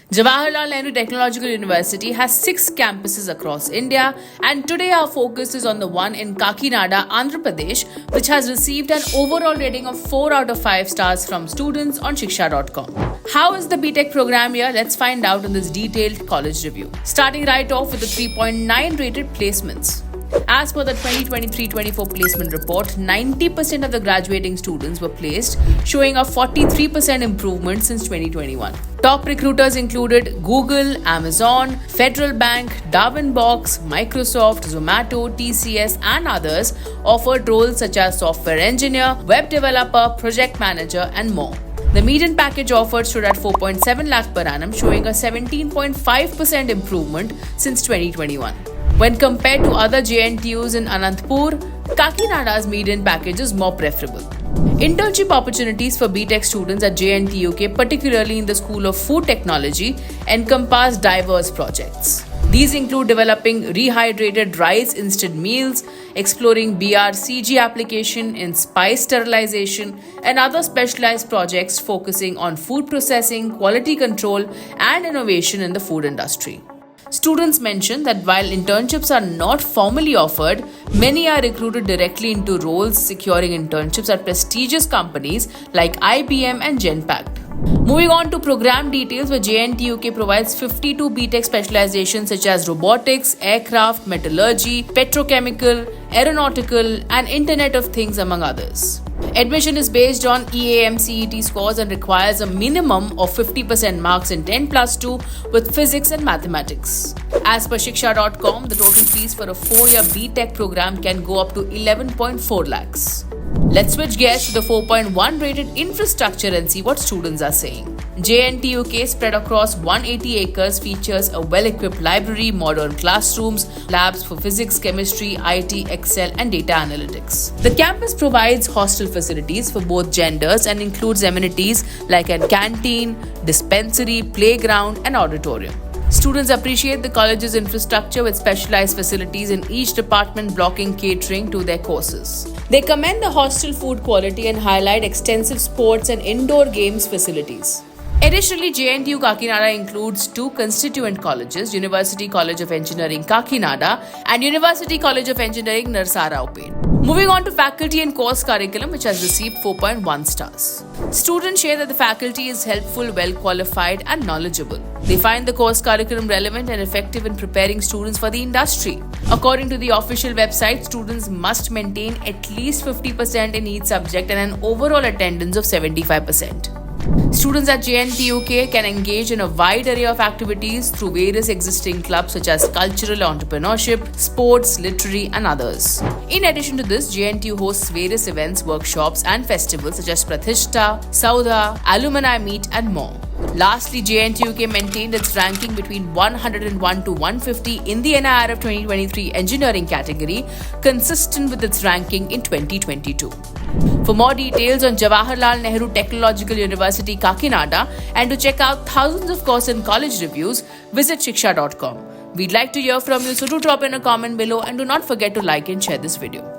Jawaharlal Nehru Technological University has 6 campuses across India, and today our focus is on the one in Kakinada, Andhra Pradesh, which has received an overall rating of 4 out of 5 stars from students on Shiksha.com. How is the BTech program here? Let's find out in this detailed college review. Starting right off with the 3.9 rated placements. As per the 2023-24 placement report, 90% of the graduating students were placed, showing a 43% improvement since 2021. Top recruiters included Google, Amazon, Federal Bank, Darwinbox, Microsoft, Zomato, TCS, and others offered roles such as software engineer, web developer, project manager, and more. The median package offered stood at 4.7 lakh per annum, showing a 17.5% improvement since 2021. When compared to other JNTUs in Anantapur, Kakinada's median package is more preferable. Internship opportunities for BTech students at JNTUK, particularly in the School of Food Technology, encompass diverse projects. These include developing rehydrated rice instant meals, exploring BRCG application in spice sterilization, and other specialized projects focusing on food processing, quality control, and innovation in the food industry. Students mentioned that while internships are not formally offered, many are recruited directly into roles, securing internships at prestigious companies like IBM and Genpact. Moving on to program details, where JNTUK provides 52 BTech specializations such as robotics, aircraft, metallurgy, petrochemical, aeronautical, and Internet of Things, among others. Admission is based on EAM CET scores and requires a minimum of 50% marks in 10+2 with physics and mathematics. As per Shiksha.com, the total fees for a 4-year BTech program can go up to 11.4 lakhs. Let's switch gears to the 4.1 rated infrastructure and see what students are saying. JNTUK, spread across 180 acres, features a well-equipped library, modern classrooms, labs for physics, chemistry, IT, Excel, and data analytics. The campus provides hostel facilities for both genders and includes amenities like a canteen, dispensary, playground, and auditorium. Students appreciate the college's infrastructure with specialized facilities in each department blocking catering to their courses. They commend the hostel food quality and highlight extensive sports and indoor games facilities. Additionally, JNTU Kakinada includes 2 constituent colleges, University College of Engineering Kakinada and University College of Engineering Narsara Upen. Moving on to faculty and course curriculum, which has received 4.1 stars. Students share that the faculty is helpful, well qualified, and knowledgeable. They find the course curriculum relevant and effective in preparing students for the industry. According to the official website, students must maintain at least 50% in each subject and an overall attendance of 75%. Students at JNTUK can engage in a wide array of activities through various existing clubs such as cultural entrepreneurship, sports, literary, and others. In addition to this, JNTU hosts various events, workshops, and festivals such as Prathishta, Saudha, Alumni Meet, and more. Lastly, JNTUK maintained its ranking between 101 to 150 in the NIRF 2023 engineering category, consistent with its ranking in 2022. For more details on Jawaharlal Nehru Technological University Kakinada and to check out thousands of course and college reviews, visit Shiksha.com. We'd like to hear from you, so do drop in a comment below and do not forget to like and share this video.